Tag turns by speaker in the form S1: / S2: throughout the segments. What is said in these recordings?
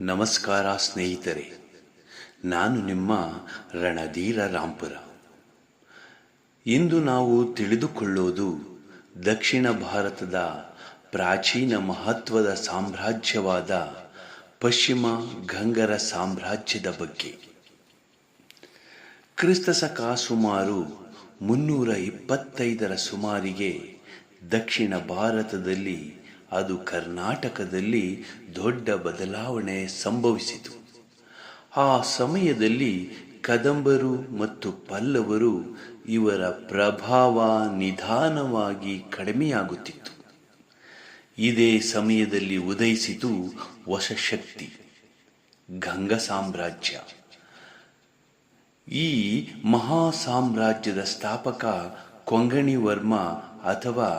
S1: ನಮಸ್ಕಾರ ಸ್ನೇಹಿತರೆ, ನಾನು ನಿಮ್ಮ ರಣಧೀರ ರಾಂಪುರ. ಇಂದು ನಾವು ತಿಳಿದುಕೊಳ್ಳೋದು ದಕ್ಷಿಣ ಭಾರತದ ಪ್ರಾಚೀನ ಮಹತ್ವದ ಸಾಮ್ರಾಜ್ಯವಾದ ಪಶ್ಚಿಮ ಗಂಗರ ಸಾಮ್ರಾಜ್ಯದ ಬಗ್ಗೆ. ಕ್ರಿಸ್ತಶಕ ಸುಮಾರು 325ರ ಸುಮಾರಿಗೆ ದಕ್ಷಿಣ ಭಾರತದಲ್ಲಿ, ಅದು ಕರ್ನಾಟಕದಲ್ಲಿ ದೊಡ್ಡ ಬದಲಾವಣೆ ಸಂಭವಿಸಿತು. ಆ ಸಮಯದಲ್ಲಿ ಕದಂಬರು ಮತ್ತು ಪಲ್ಲವರು ಇವರ ಪ್ರಭಾವ ನಿಧಾನವಾಗಿ ಕಡಿಮೆಯಾಗುತ್ತಿತ್ತು. ಇದೇ ಸಮಯದಲ್ಲಿ ಉದಯಿಸಿತು ಹೊಸ ಶಕ್ತಿ, ಗಂಗ ಸಾಮ್ರಾಜ್ಯ. ಈ ಮಹಾ ಸಾಮ್ರಾಜ್ಯದ ಸ್ಥಾಪಕ ಕೊಂಗಣಿ ವರ್ಮ ಅಥವಾ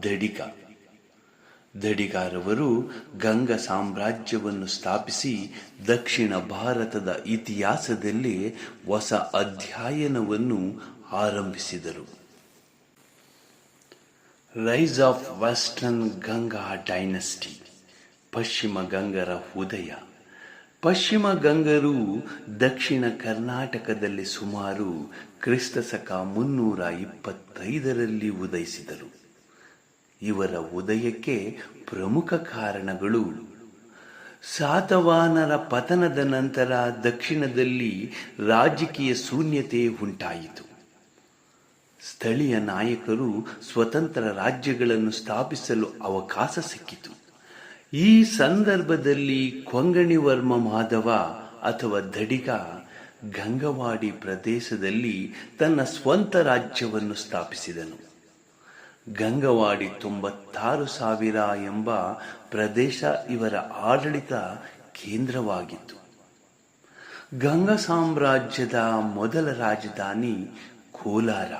S1: ದಡಿಗ. ದಡಿಗರವರು ಗಂಗ ಸಾಮ್ರಾಜ್ಯವನ್ನು ಸ್ಥಾಪಿಸಿ ದಕ್ಷಿಣ ಭಾರತದ ಇತಿಹಾಸದಲ್ಲಿ ಹೊಸ ಅಧ್ಯಾಯವನ್ನು ಆರಂಭಿಸಿದರು. Rise of western Ganga dynasty, ಪಶ್ಚಿಮ ಗಂಗರ ಉದಯ. ಪಶ್ಚಿಮ ಗಂಗರು ದಕ್ಷಿಣ ಕರ್ನಾಟಕದಲ್ಲಿ ಸುಮಾರು ಕ್ರಿಸ್ತಶಕ 325ರಲ್ಲಿ ಉದಯಿಸಿದರು. ಇವರ ಉದಯಕ್ಕೆ ಪ್ರಮುಖ ಕಾರಣಗಳು: ಸಾತವಾಹನರ ಪತನದ ನಂತರ ದಕ್ಷಿಣದಲ್ಲಿ ರಾಜಕೀಯ ಶೂನ್ಯತೆ ಉಂಟಾಯಿತು. ಸ್ಥಳೀಯ ನಾಯಕರು ಸ್ವತಂತ್ರ ರಾಜ್ಯಗಳನ್ನು ಸ್ಥಾಪಿಸಲು ಅವಕಾಶ ಸಿಕ್ಕಿತು. ಈ ಸಂದರ್ಭದಲ್ಲಿ ಕೊಂಗಣಿ ವರ್ಮ ಮಾಧವ ಅಥವಾ ದಡಿಗ ಗಂಗವಾಡಿ ಪ್ರದೇಶದಲ್ಲಿ ತನ್ನ ಸ್ವಂತ ರಾಜ್ಯವನ್ನು ಸ್ಥಾಪಿಸಿದನು. ಗಂಗವಾಡಿ 96,000 ಎಂಬ ಪ್ರದೇಶ ಇವರ ಆಡಳಿತ ಕೇಂದ್ರವಾಗಿತ್ತು. ಗಂಗ ಸಾಮ್ರಾಜ್ಯದ ಮೊದಲ ರಾಜಧಾನಿ ಕೋಲಾರ.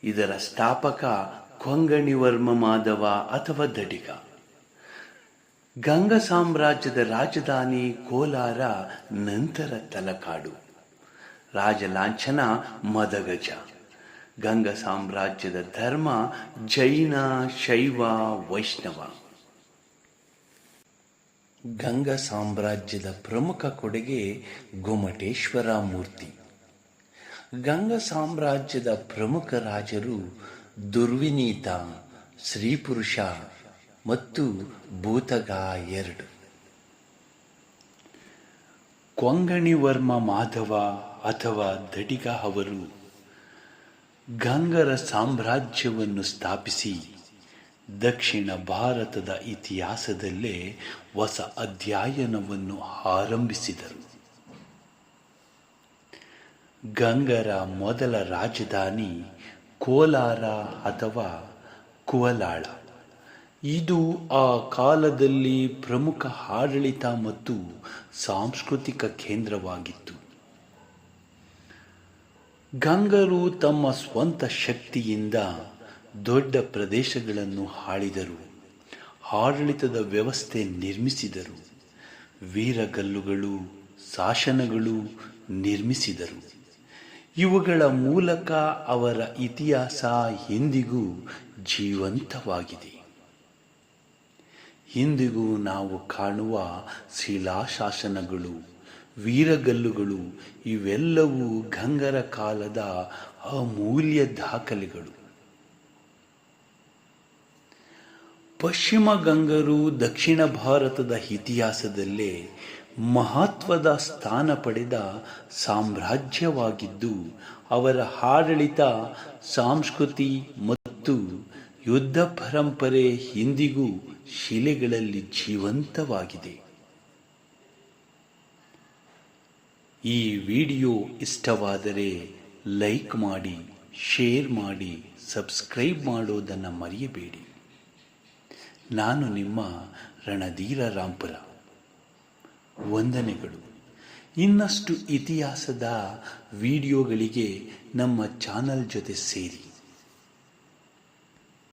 S1: ಇದರ ಸ್ಥಾಪಕ ಕೊಂಗಣಿ ವರ್ಮ ಮಾಧವ ಅಥವಾ ದಡಿಗ. ಗಂಗ ಸಾಮ್ರಾಜ್ಯದ ರಾಜಧಾನಿ ಕೋಲಾರ, ನಂತರ ತಲಕಾಡು. ರಾಜ ಲಾಂಛನ ಮದಗಜ. ಗಂಗ ಸಾಮ್ರಾಜ್ಯದ ಧರ್ಮ ಜೈನ, ಶೈವ, ವೈಷ್ಣವ. ಗಂಗ ಸಾಮ್ರಾಜ್ಯದ ಪ್ರಮುಖ ಕೊಡುಗೆ ಗೊಮಟೇಶ್ವರ ಮೂರ್ತಿ. ಗಂಗ ಸಾಮ್ರಾಜ್ಯದ ಪ್ರಮುಖ ರಾಜರು ದುರ್ವಿನೀತ, ಸ್ತ್ರೀಪುರುಷ ಮತ್ತು ಭೂತಗ II. ಕೊಂಗಣಿ ವರ್ಮ ಮಾಧವ ಅಥವಾ ದಡಿಗ ಅವರು ಗಂಗರ ಸಾಮ್ರಾಜ್ಯವನ್ನು ಸ್ಥಾಪಿಸಿ ದಕ್ಷಿಣ ಭಾರತದ ಇತಿಹಾಸದಲ್ಲೇ ಹೊಸ ಅಧ್ಯಾಯವನ್ನು ಆರಂಭಿಸಿದರು. ಗಂಗರ ಮೊದಲ ರಾಜಧಾನಿ ಕೋಲಾರ ಅಥವಾ ಕುವಲಾಳ. ಇದು ಆ ಕಾಲದಲ್ಲಿ ಪ್ರಮುಖ ಆಡಳಿತ ಮತ್ತು ಸಾಂಸ್ಕೃತಿಕ ಕೇಂದ್ರವಾಗಿತ್ತು. ಗಂಗರು ತಮ್ಮ ಸ್ವಂತ ಶಕ್ತಿಯಿಂದ ದೊಡ್ಡ ಪ್ರದೇಶಗಳನ್ನು ಆಳಿದರು. ಆಡಳಿತದ ವ್ಯವಸ್ಥೆ ನಿರ್ಮಿಸಿದರು. ವೀರಗಲ್ಲುಗಳು, ಶಾಸನಗಳು ನಿರ್ಮಿಸಿದರು. ಇವುಗಳ ಮೂಲಕ ಅವರ ಇತಿಹಾಸ ಇಂದಿಗೂ ಜೀವಂತವಾಗಿದೆ. ಇಂದಿಗೂ ನಾವು ಕಾಣುವ ಶಿಲಾಶಾಸನಗಳು, ವೀರಗಲ್ಲುಗಳು ಇವೆಲ್ಲವೂ ಗಂಗರ ಕಾಲದ ಅಮೂಲ್ಯ ದಾಖಲೆಗಳು. ಪಶ್ಚಿಮ ಗಂಗರು ದಕ್ಷಿಣ ಭಾರತದ ಇತಿಹಾಸದಲ್ಲೇ ಮಹತ್ವದ ಸ್ಥಾನ ಪಡೆದ ಸಾಮ್ರಾಜ್ಯವಾಗಿದ್ದು, ಅವರ ಆಡಳಿತ, ಸಂಸ್ಕೃತಿ ಮತ್ತು ಯುದ್ಧ ಪರಂಪರೆ ಇಂದಿಗೂ ಶಿಲೆಗಳಲ್ಲಿ ಜೀವಂತವಾಗಿದೆ. ಈ ವಿಡಿಯೋ ಇಷ್ಟವಾದರೆ ಲೈಕ್ ಮಾಡಿ, ಶೇರ್ ಮಾಡಿ, ಸಬ್ಸ್ಕ್ರೈಬ್ ಮಾಡೋದನ್ನು ಮರೆಯಬೇಡಿ. ನಾನು ನಿಮ್ಮ ರಣಧೀರ ರಾಂಪುರ. ವಂದನೆಗಳು. ಇನ್ನಷ್ಟು ಇತಿಹಾಸದ ವಿಡಿಯೋಗಳಿಗೆ ನಮ್ಮ ಚಾನಲ್ ಜೊತೆ ಸೇರಿ.